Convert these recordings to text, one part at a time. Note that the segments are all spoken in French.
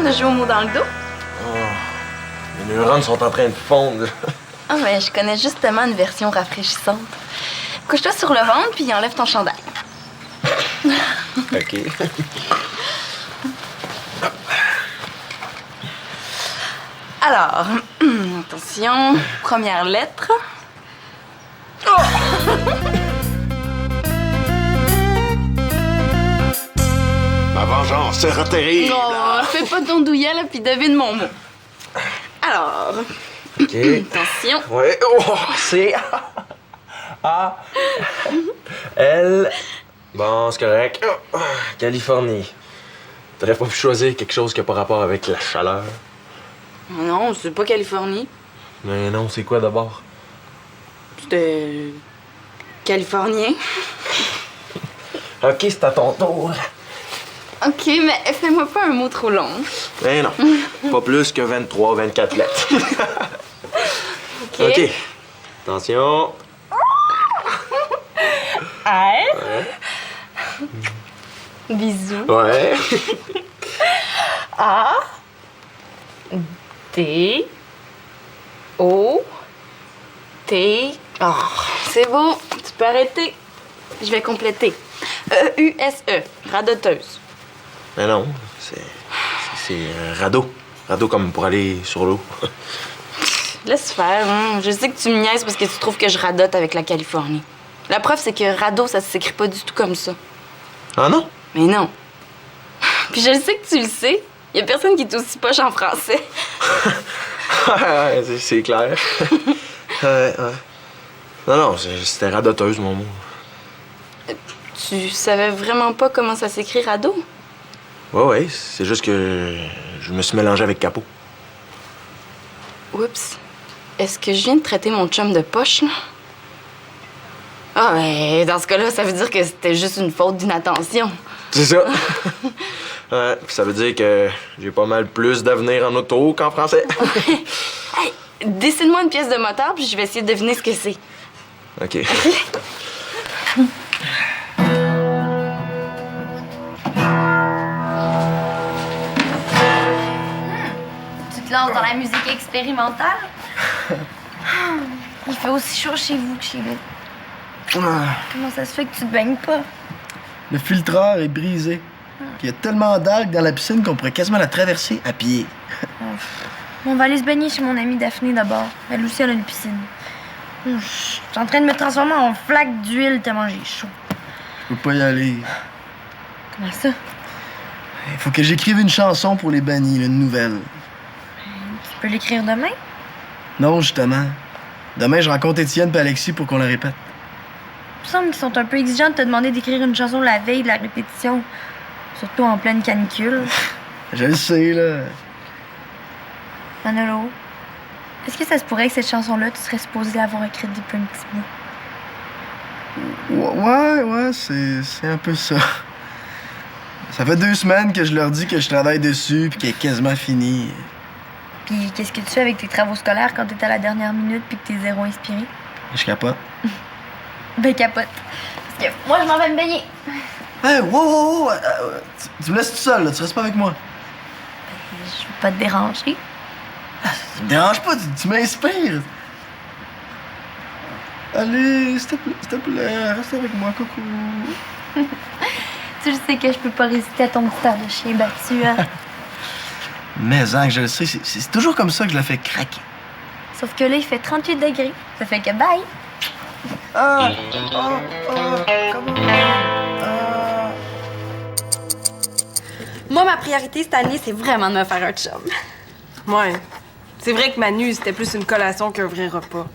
de jouer au mot dans le dos? Oh, les neurones sont en train de fondre. Ah, mais je connais justement une version rafraîchissante. Couche-toi sur le ventre, puis enlève ton chandail. OK. Alors, attention, première lettre. Oh! Ma vengeance sera terrible. Non, fais pas ton douillet, là, puis devine mon mot. Alors, OK. attention. Ouais. Oh, c'est... A. L. Bon, c'est correct. Oh, Californie. T'aurais pas pu choisir quelque chose qui a pas rapport avec la chaleur. Non, c'est pas Californie. Mais non, c'est quoi d'abord? C'était... californien. OK, c'est à ton tour. OK, mais fais-moi pas un mot trop long. Mais non, pas plus que 23, 24 lettres. OK. OK. Attention. R. Ouais. Bisous. Ouais. A. D. O. T. Oh, c'est beau. Tu peux arrêter. Je vais compléter. E-U-S-E. Radoteuse. Mais non, c'est radeau. Radeau comme pour aller sur l'eau. Laisse faire. Hein. Je sais que tu me niaises parce que tu trouves que je radote avec la Californie. La preuve, c'est que radeau, ça s'écrit pas du tout comme ça. Ah non? Mais non. Puis je le sais que tu le sais. Y a personne qui est aussi poche en français. Ouais, c'est clair. Ouais. Non, c'était radoteuse, mon mot. Tu savais vraiment pas comment ça s'écrit radeau? Ouais, c'est juste que je me suis mélangé avec Capot. Oups. Est-ce que je viens de traiter mon chum de poche, là? Ah, ben, dans ce cas-là, ça veut dire que c'était juste une faute d'inattention. C'est ça. Ouais, puis ça veut dire que j'ai pas mal plus d'avenir en auto qu'en français. Hey, dessine-moi une pièce de moteur, puis je vais essayer de deviner ce que c'est. OK. Tu te lances dans la musique expérimentale? Il fait aussi chaud chez vous que chez nous. Comment ça se fait que tu te baignes pas? Le filtreur est brisé. Puis il y a tellement d'algues dans la piscine qu'on pourrait quasiment la traverser à pied. On va aller se baigner chez mon amie Daphné d'abord. Elle aussi, elle a une piscine. Je suis en train de me transformer en flaque d'huile tellement j'ai chaud. Je peux pas y aller. Comment ça? Il faut que j'écrive une chanson pour les bannis, une nouvelle. Tu peux l'écrire demain? Non, justement. Demain, je rencontre Étienne et Alexis pour qu'on la répète. Il me semble qu'ils sont un peu exigeants de te demander d'écrire une chanson la veille de la répétition. Surtout en pleine canicule. Je le sais, là. Manolo, est-ce que ça se pourrait que cette chanson-là, tu serais supposé l'avoir écrite depuis un petit bout? Ouais, c'est un peu ça. Ça fait 2 semaines que je leur dis que je travaille dessus puis qu'elle est quasiment finie. Puis qu'est-ce que tu fais avec tes travaux scolaires quand t'es à la dernière minute puis que t'es zéro inspiré? Je capote. Ben capote. Parce que moi, je m'en vais me baigner. Hey, wow! Tu me laisses tout seul, là. Tu restes pas avec moi. Je veux pas te déranger. Ça me dérange pas, tu m'inspires. Allez, s'il te plaît, reste avec moi, coucou. Tu le sais que je peux pas résister à ton petit air de chien battu, hein? Mais hein, que je le sais, c'est toujours comme ça que je la fais craquer. Sauf que là, il fait 38 degrés. Ça fait que bye! Comment? Moi, ma priorité cette année, c'est vraiment de me faire un chum. Ouais. C'est vrai que Manu, c'était plus une collation qu'un vrai repas.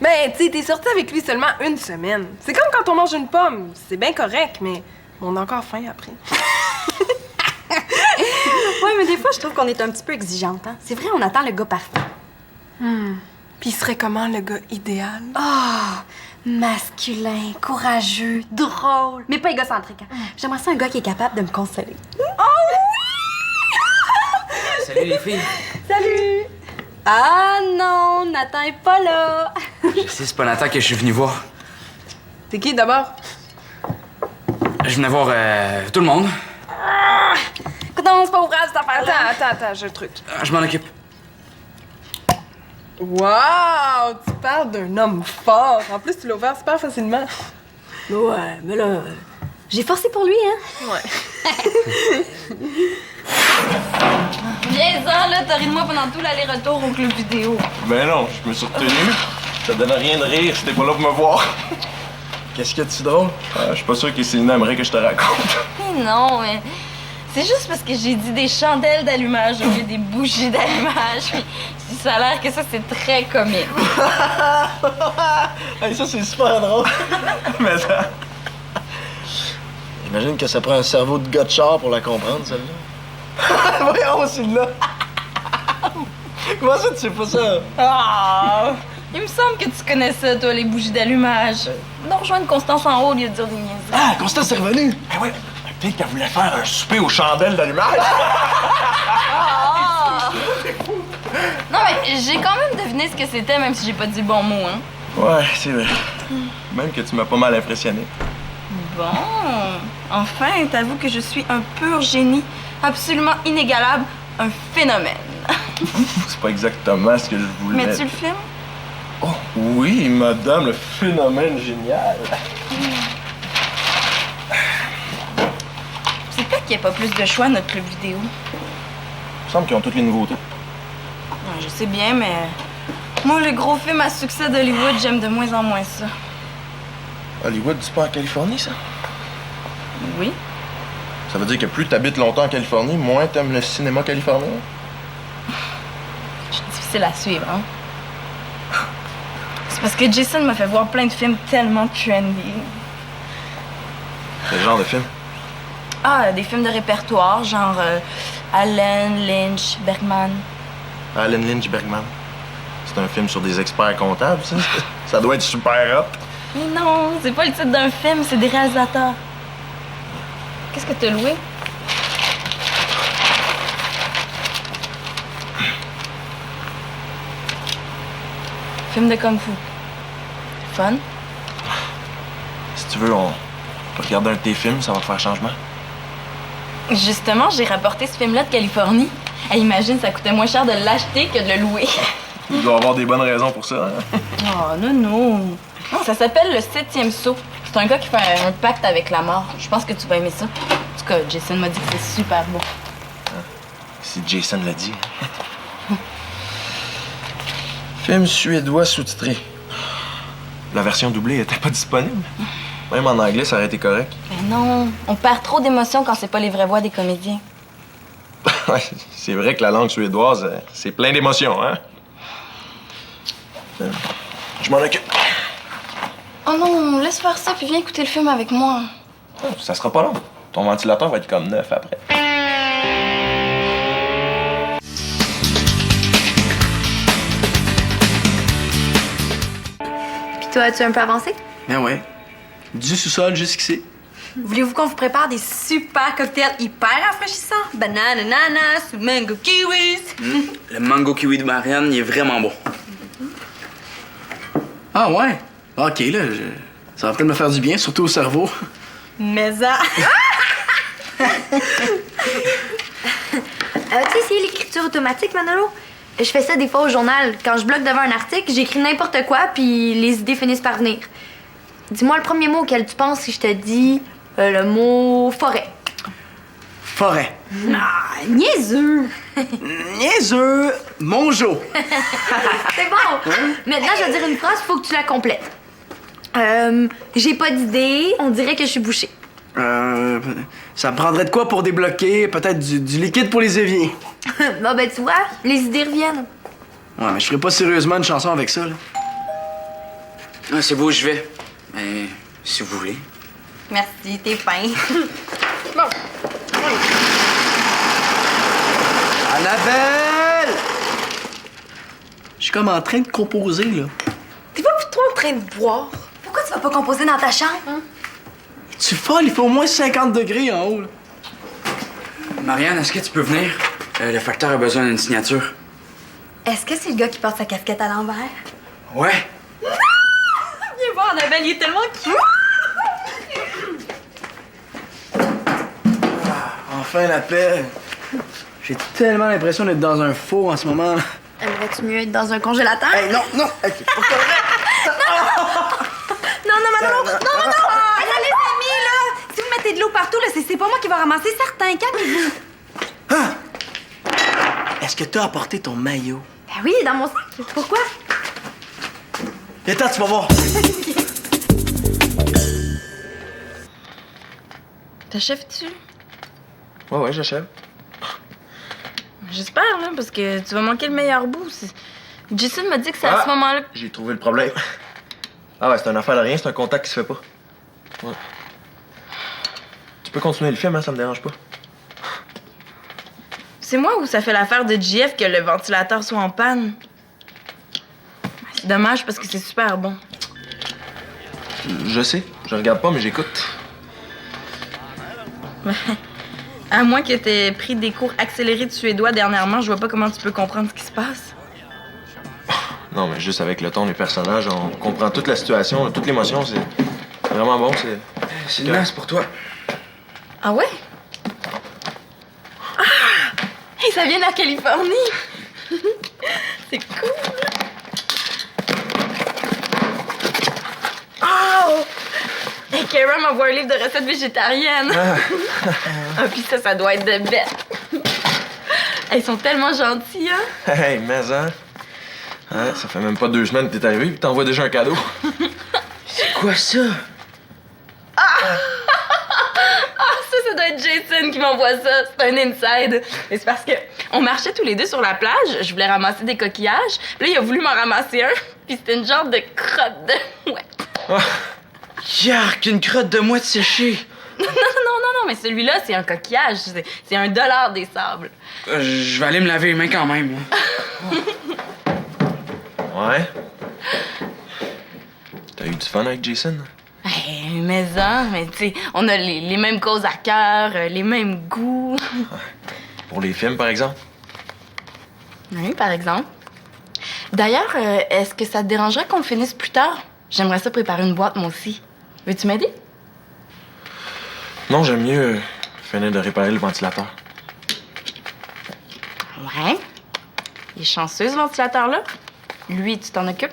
Mais, tu sais, t'es sorti avec lui seulement 1 semaine. C'est comme quand on mange une pomme. C'est bien correct, mais on a encore faim après. Ouais, mais des fois, je trouve qu'on est un petit peu exigeante, hein. C'est vrai, on attend le gars parfait. Puis il serait comment, le gars idéal? Ah! Masculin, courageux, drôle, mais pas égocentrique. Hein. J'aimerais ça un gars qui est capable de me consoler. Salut les filles. Salut! Ah non, Nathan est pas là. Je sais, c'est pas Nathan que je suis venu voir. T'es qui, d'abord? Je venais voir tout le monde. Écoute, non, c'est pas ouvrable cette affaire-là. Attends, j'ai le truc. Je m'en occupe. Wow! Tu parles d'un homme fort. En plus, tu l'as ouvert super facilement. Ouais, mais là, j'ai forcé pour lui, hein. Ouais. Viens-en, là, t'as ri de moi pendant tout l'aller-retour au club vidéo. Ben non, je me suis retenu. Ça donne rien de rire, j'étais pas là pour me voir. Qu'est-ce qu'il y a de si drôle? Je suis pas sûr que Céline aimerait que je te raconte. Mais non, mais c'est juste parce que j'ai dit des chandelles d'allumage au lieu des bougies d'allumage. Puis ça a l'air que ça, c'est très comique. Hey, ça, c'est super drôle. Mais ça... J'imagine que ça prend un cerveau de gars de char pour la comprendre, celle-là. Voyons, celle-là. Comment ça, tu sais pas ça? Ah! Il me semble que tu connais ça, toi, les bougies d'allumage. Non, rejoindre Constance en haut au lieu de dire des niaiseries. Ah, Constance est revenue. Ben oui, peut-être qu'elle voulait faire un souper aux chandelles d'allumage. Ah! Non, mais j'ai quand même deviné ce que c'était, même si j'ai pas dit le bon mot, hein. Ouais, c'est vrai. Même que tu m'as pas mal impressionné. Bon, enfin, t'avoues que je suis un pur génie, absolument inégalable, un phénomène. C'est pas exactement ce que je voulais. Mais tu le filmes? Oh, oui, madame, le phénomène génial. C'est peut-être qu'il n'y a pas plus de choix à notre club vidéo. Il me semble qu'ils ont toutes les nouveautés. Ouais, je sais bien, mais moi, les gros films à succès d'Hollywood, j'aime de moins en moins ça. Hollywood, c'est pas en Californie, ça? Oui? Ça veut dire que plus t'habites longtemps en Californie, moins t'aimes le cinéma californien? C'est difficile à suivre, hein? C'est parce que Jason m'a fait voir plein de films tellement trendy. Quel genre de film? Ah, des films de répertoire, genre Allen, Lynch, Bergman. Allen Lynch Bergman. C'est un film sur des experts comptables, ça? Ça doit être super hot. Mais non, c'est pas le titre d'un film, c'est des réalisateurs. Qu'est-ce que t'as loué? Film de kung-fu. Fun? Si tu veux, on peut regarder un de tes films, ça va faire changement. Justement, j'ai rapporté ce film-là de Californie. Hey, imagine, ça coûtait moins cher de l'acheter que de le louer. Il doit avoir des bonnes raisons pour ça, hein? Oh, non, non. Non, ça s'appelle Le Septième Saut. C'est un gars qui fait un pacte avec la mort. Je pense que tu vas aimer ça. En tout cas, Jason m'a dit que c'est super beau. Si Jason l'a dit. Film suédois sous-titré. La version doublée était pas disponible. Même en anglais, ça aurait été correct. Mais non, on perd trop d'émotions quand c'est pas les vraies voix des comédiens. Ouais, c'est vrai que la langue suédoise, c'est plein d'émotions, hein? Je m'en occupe. Oh non, laisse faire ça puis viens écouter le film avec moi. Ça sera pas long. Ton ventilateur va être comme neuf après. Puis toi, as-tu un peu avancé? Ben ouais. Du sous-sol jusqu'ici. Voulez-vous qu'on vous prépare des super cocktails hyper rafraîchissants? Banane, ananas ou mango kiwis? Le mango kiwi de Marianne, il est vraiment bon. Ah ouais? Ok, là, ça va peut-être me faire du bien, surtout au cerveau. Mais ça... Tu sais, c'est l'écriture automatique, Manolo. Je fais ça des fois au journal. Quand je bloque devant un article, j'écris n'importe quoi, puis les idées finissent par venir. Dis-moi le premier mot auquel tu penses si je te dis le mot forêt. Forêt. Ah, niaiseux! Niaiseux, monjo. C'est bon! Maintenant, je vais dire une phrase, faut que tu la complètes. J'ai pas d'idée, on dirait que je suis bouchée. Ça me prendrait de quoi pour débloquer? Peut-être du liquide pour les éviers. Bon, ben, tu vois, les idées reviennent. Ouais, mais je ferais pas sérieusement une chanson avec ça, là. Ah, c'est beau, je vais. Mais si vous voulez. Merci, t'es fin. Annabelle! Je suis comme en train de composer, là. T'es pas plutôt en train de boire? Pourquoi tu vas pas composer dans ta chambre? Hein? Tu folle, il fait au moins 50 degrés en haut, là. Marianne, est-ce que tu peux venir? Le facteur a besoin d'une signature. Est-ce que c'est le gars qui porte sa casquette à l'envers? Ouais. Viens voir, Annabelle, il est tellement cute! enfin la paix. J'ai tellement l'impression d'être dans un four en ce moment. Aimerais-tu mieux être dans un congélateur? Hey, non, non! Hey, c'est pas correct. Non, Manolo! Non! Hey, là, les amis, là! Si vous mettez de l'eau partout, là, c'est pas moi qui va ramasser certains. Calmez-vous! Est-ce que t'as apporté ton maillot? Ben oui, dans mon sac. Pourquoi? Attends, tu vas voir. T'achèves-tu? Ouais, j'achève. J'espère, là, parce que tu vas manquer le meilleur bout. Jason m'a dit que c'est à ce moment-là. J'ai trouvé le problème. Ah ouais, c'est une affaire de rien, c'est un contact qui se fait pas. Ouais. Tu peux continuer le film, hein, ça me dérange pas. C'est moi ou ça fait l'affaire de JF que le ventilateur soit en panne? C'est dommage parce que c'est super bon. Je sais, je regarde pas, mais j'écoute. À moins que t'aies pris des cours accélérés de suédois dernièrement, je vois pas comment tu peux comprendre ce qui se passe. Non, mais juste avec le ton des personnages, on comprend toute la situation, toute l'émotion, c'est vraiment bon, c'est... Sylvain, c'est pour toi. Ah ouais? Ah! Hey, ça vient de la Californie! C'est cool! Oh! Hey, Kara m'envoie un livre de recettes végétariennes! Ah, puis ça doit être de bête! Ils sont tellement gentils, hein? Hey, mais hein? Hein, ça fait même pas 2 semaines que t'es arrivé, puis t'envoies déjà un cadeau. C'est quoi ça? Ça doit être Jason qui m'envoie ça. C'est un inside. Mais c'est parce que on marchait tous les deux sur la plage. Je voulais ramasser des coquillages. Puis là, il a voulu m'en ramasser un. Puis c'était une genre de crotte de mouette. Yark, une crotte de mouette séchée. Non, mais celui-là, c'est un coquillage. C'est $1 des sables. Je vais aller me laver les mains quand même. Ouais? T'as eu du fun avec Jason? Hey, mais tu sais, on a les mêmes causes à cœur, les mêmes goûts. Pour les films, par exemple? Oui, par exemple. D'ailleurs, est-ce que ça te dérangerait qu'on le finisse plus tard? J'aimerais ça préparer une boîte, moi aussi. Veux-tu m'aider? Non, j'aime mieux finir de réparer le ventilateur. Ouais. Il est chanceux, ce ventilateur-là. Lui, tu t'en occupes?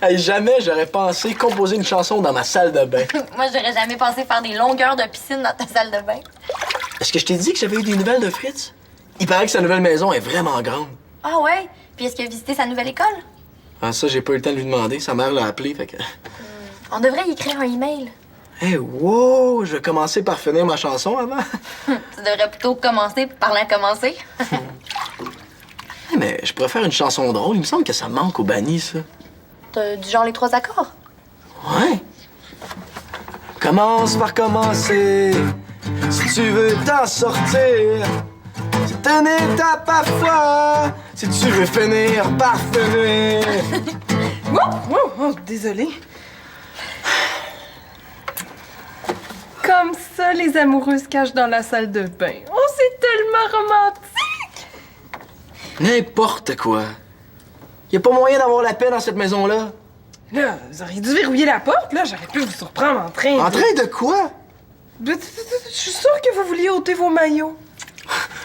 Hey, jamais j'aurais pensé composer une chanson dans ma salle de bain. Moi, j'aurais jamais pensé faire des longueurs de piscine dans ta salle de bain. Est-ce que je t'ai dit que j'avais eu des nouvelles de Fritz? Il paraît que sa nouvelle maison est vraiment grande. Ah ouais? Puis est-ce qu'il a visité sa nouvelle école? Ah, ça, j'ai pas eu le temps de lui demander. Sa mère l'a appelé, fait que... On devrait y écrire un email. Hey, wow! Je vais commencer par finir ma chanson avant. Tu devrais plutôt commencer par la commencer. Hey, mais je pourrais faire une chanson drôle. Il me semble que ça manque au banni, ça. Du genre les 3 accords. Ouais. Commence par commencer. Si tu veux t'en sortir, c'est une étape à fois. Si tu veux finir par finir. Oh, désolée. Comme ça, les amoureux se cachent dans la salle de bain. Oh, c'est tellement romantique! N'importe quoi. Y a pas moyen d'avoir la paix dans cette maison-là. Là, vous auriez dû verrouiller la porte, là. J'aurais pu vous surprendre en train En train de quoi? Je suis sûre que vous vouliez ôter vos maillots.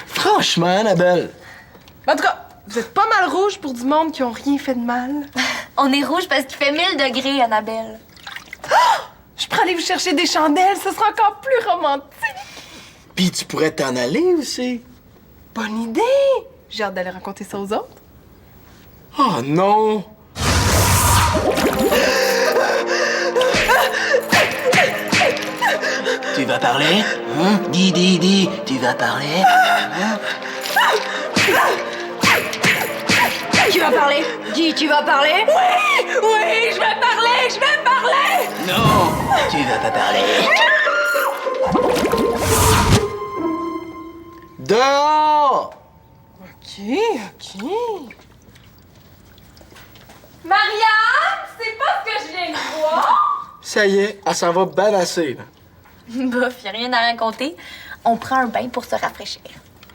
Franchement, Annabelle. En tout cas, vous êtes pas mal rouge pour du monde qui ont rien fait de mal. On est rouge parce qu'il fait 1000 degrés, Annabelle. Je pourrais aller vous chercher des chandelles, ce sera encore plus romantique. Puis tu pourrais t'en aller aussi. Bonne idée! J'ai hâte d'aller raconter ça aux autres. Oh non! Tu vas parler? Hein? Dis, tu vas parler? Hein? Tu vas parler? Dis, tu vas parler? Oui, je vais parler! Non! Tu vas pas parler. Dehors! OK. Marianne, c'est pas ce que je viens de voir? Ça y est, elle s'en va banasser, là. Bof, y a rien à raconter. On prend un bain pour se rafraîchir.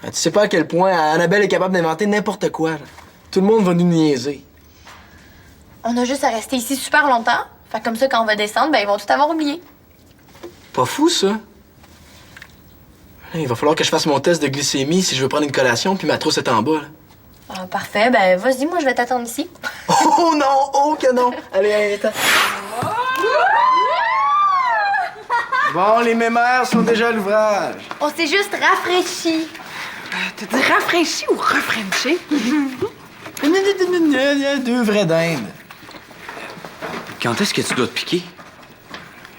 Tu sais pas à quel point Annabelle est capable d'inventer n'importe quoi, là. Tout le monde va nous niaiser. On a juste à rester ici super longtemps. Fait comme ça, quand on va descendre, ben ils vont tout avoir oublié. Pas fou, ça. Il va falloir que je fasse mon test de glycémie si je veux prendre une collation, puis ma trousse est en bas, là. Ah, parfait, ben vas-y, moi je vais t'attendre ici. Oh non! Oh que non! Allez, allez, attends. Bon, les mémères sont déjà à l'ouvrage. On s'est juste rafraîchi. T'as dit rafraîchi ou refrenché? Deux vrais dindes. Quand est-ce que tu dois te piquer?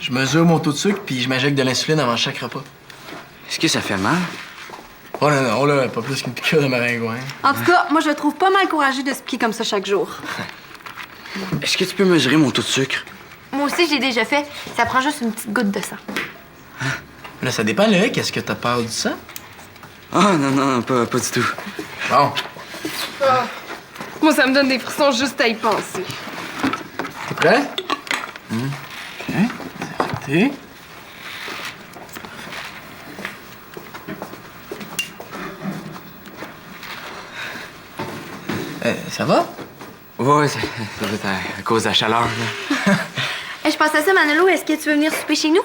Je mesure mon taux de sucre, puis je m'injecte de l'insuline avant chaque repas. Est-ce que ça fait mal? Oh non, non, là, pas plus qu'une piqûre de maringouin. En tout cas, moi, je le trouve pas mal courageux de se piquer comme ça chaque jour. Est-ce que tu peux mesurer mon taux de sucre? Moi aussi, j'ai déjà fait. Ça prend juste une petite goutte de sang. Là, ça dépend, là. Qu'est-ce que t'as peur du sang? Ah, non, non, pas du tout. Bon, Moi, ça me donne des frissons juste à y penser. t'es prêt? OK. T'es. Ça va? Ouais, ça doit être à cause de la chaleur, là. Je pense à ça, Manolo. Est-ce que tu veux venir souper chez nous?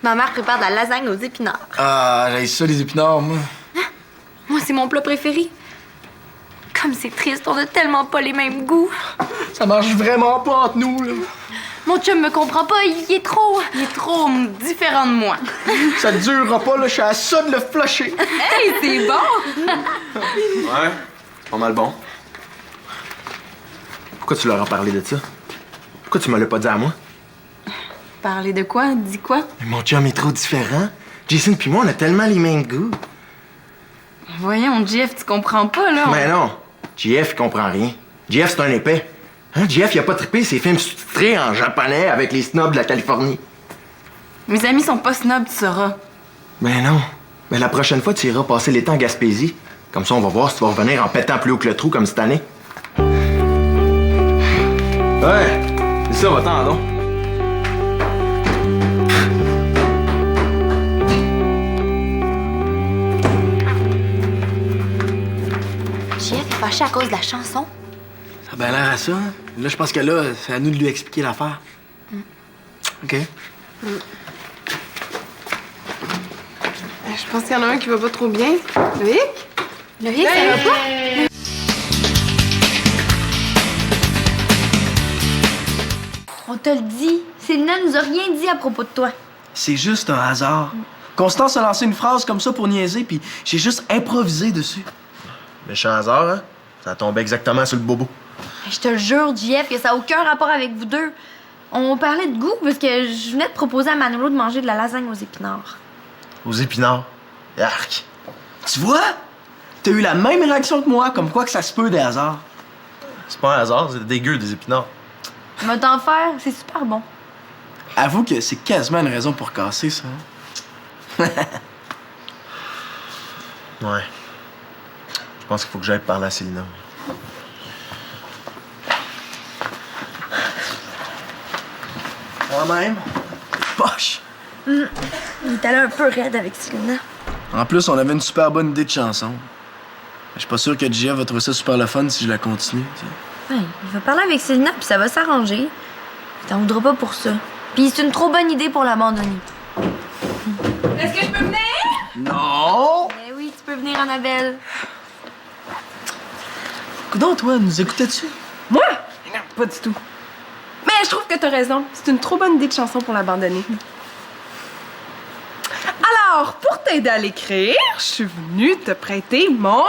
Ma mère prépare de la lasagne aux épinards. Ah, j'ai ça, les épinards, moi. Moi, c'est mon plat préféré. Comme c'est triste, on a tellement pas les mêmes goûts. Ça marche vraiment pas entre nous, là. Mon chum me comprend pas, il est trop... Il est trop différent de moi. Ça durera pas, là. Je suis à ça de le flusher. Hey, c'est bon! Ouais, pas mal bon. Pourquoi tu leur as parlé de ça? Pourquoi tu me l'as pas dit à moi? Parler de quoi? Dis quoi? Mais mon chum est trop différent. Jason puis moi, on a tellement les mêmes goûts. Voyons, Jeff, tu comprends pas, là. Mais non, JF, il comprend rien. JF, c'est un épais. Hein, JF, il a pas trippé ses films sous-titrés en japonais avec les snobs de la Californie. Mes amis sont pas snobs, tu sauras. Ben non. Mais la prochaine fois, tu iras passer l'été en Gaspésie. Comme ça, on va voir si tu vas revenir en pétant plus haut que le trou comme cette année. Ouais, c'est ça, va-t'en donc. Jeff est fâché à cause de la chanson. Ça a bien l'air à ça. Hein? Là, je pense que là, c'est à nous de lui expliquer l'affaire. OK. Je pense qu'il y en a un qui va pas trop bien. Loïc? Loïc, ça va pas? On te le dit. Célina nous a rien dit à propos de toi. C'est juste un hasard. Constance a lancé une phrase comme ça pour niaiser, puis j'ai juste improvisé dessus. Méchant hasard, hein? Ça a tombé exactement sur le bobo. Je te le jure, JF, que ça n'a aucun rapport avec vous deux. On parlait de goût parce que je venais de proposer à Manolo de manger de la lasagne aux épinards. Aux épinards. Yark. Tu vois? T'as eu la même réaction que moi, comme quoi que ça se peut des hasards. C'est pas un hasard, c'est dégueu des épinards. Va t'en faire, c'est super bon. Avoue que c'est quasiment une raison pour casser, ça. Ouais. Je pense qu'il faut que j'aille parler à Célina. Moi-même. Poche. Il est allé un peu raide avec Célina. En plus, on avait une super bonne idée de chanson. Je suis pas sûr que Gia va trouver ça super le fun si je la continue. T'sais. Ouais, il va parler avec Célina puis ça va s'arranger. Il t'en voudra pas pour ça. Puis c'est une trop bonne idée pour l'abandonner. Est-ce que je peux venir? Non! Eh oui, tu peux venir, Annabelle. Coudonc, toi, nous écoutais-tu? Moi? Non, pas du tout. Mais je trouve que t'as raison. C'est une trop bonne idée de chanson pour l'abandonner. Alors, pour t'aider à l'écrire, je suis venue te prêter mon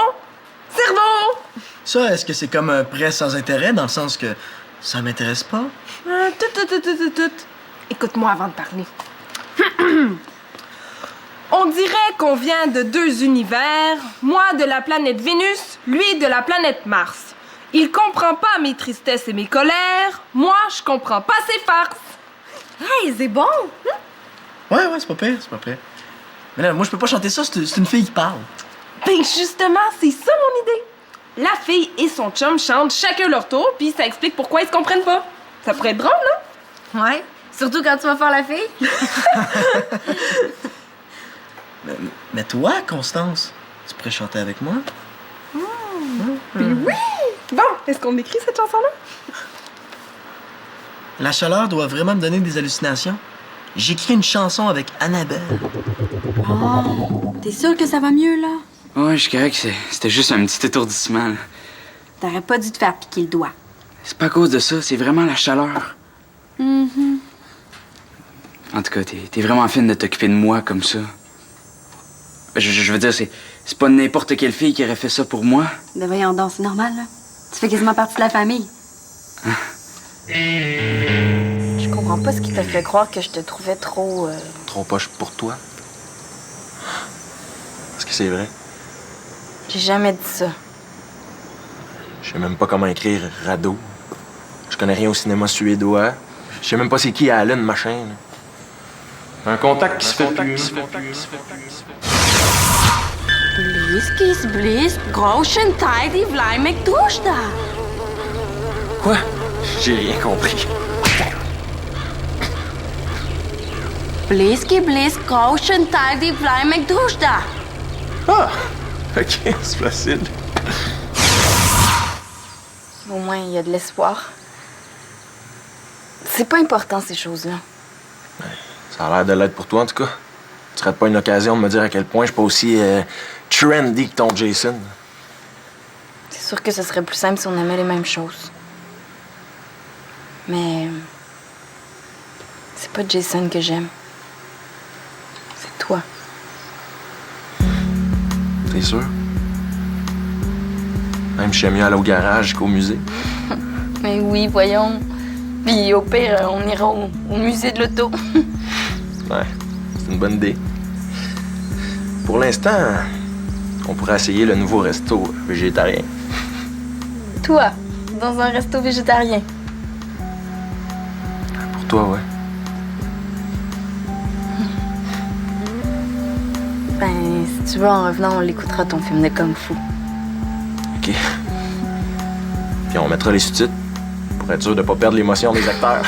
cerveau. Ça, est-ce que c'est comme un prêt sans intérêt, dans le sens que ça m'intéresse pas? Tout. Écoute-moi avant de parler. On dirait qu'on vient de deux univers. Moi de la planète Vénus, lui de la planète Mars. Il comprend pas mes tristesses et mes colères. Moi, je comprends pas ses farces. Hey, c'est bon! Ouais, c'est pas pire, c'est pas pire. Mais là, moi, je peux pas chanter ça, c'est une fille qui parle. Ben justement, c'est ça mon idée. La fille et son chum chantent chacun leur tour, puis ça explique pourquoi ils se comprennent pas. Ça pourrait être drôle, non? Ouais, surtout quand tu vas faire la fille. Mais toi, Constance, tu pourrais chanter avec moi? Puis oui! Bon, est-ce qu'on écrit cette chanson-là? La chaleur doit vraiment me donner des hallucinations. J'écris une chanson avec Annabelle. Oh, t'es sûr que ça va mieux, là? Ouais, je suis correct, c'était juste un petit étourdissement, là. T'aurais pas dû te faire piquer le doigt. C'est pas à cause de ça, c'est vraiment la chaleur. Mhm. En tout cas, t'es vraiment fine de t'occuper de moi comme ça. Je veux dire, c'est pas n'importe quelle fille qui aurait fait ça pour moi. Ben voyons donc, c'est normal, là. Tu fais quasiment partie de la famille. Je comprends pas ce qui t'a fait croire que je te trouvais trop... Trop poche pour toi? Est-ce que c'est vrai? J'ai jamais dit ça. Je sais même pas comment écrire radeau. Je connais rien au cinéma suédois. Je sais même pas c'est qui Alan, machin. Là. Un contact qui se fait plus. Bliskis, blisk, groschen tidy, vlijmek douchda. Quoi? J'ai rien compris. Bliski, blisk, groschen tidy, vlijmek douchda. Ah! Ok, c'est facile. Au moins, il y a de l'espoir. C'est pas important, ces choses-là. Ça a l'air de l'être pour toi, en tout cas. Tu serais pas une occasion de me dire à quel point je suis pas aussi trendy que ton Jason. C'est sûr que ce serait plus simple si on aimait les mêmes choses. Mais... c'est pas Jason que j'aime. C'est toi. T'es sûr? Même je sais mieux aller au garage qu'au musée. Mais oui, voyons. Puis au pire, on ira au musée de l'auto. Ouais, c'est une bonne idée. Pour l'instant, on pourrait essayer le nouveau resto végétarien. Toi, dans un resto végétarien. Pour toi, ouais. Ben, si tu veux, en revenant, on l'écoutera ton film de Kung Fu. OK. Puis on mettra les sous-titres pour être sûr de pas perdre l'émotion des acteurs.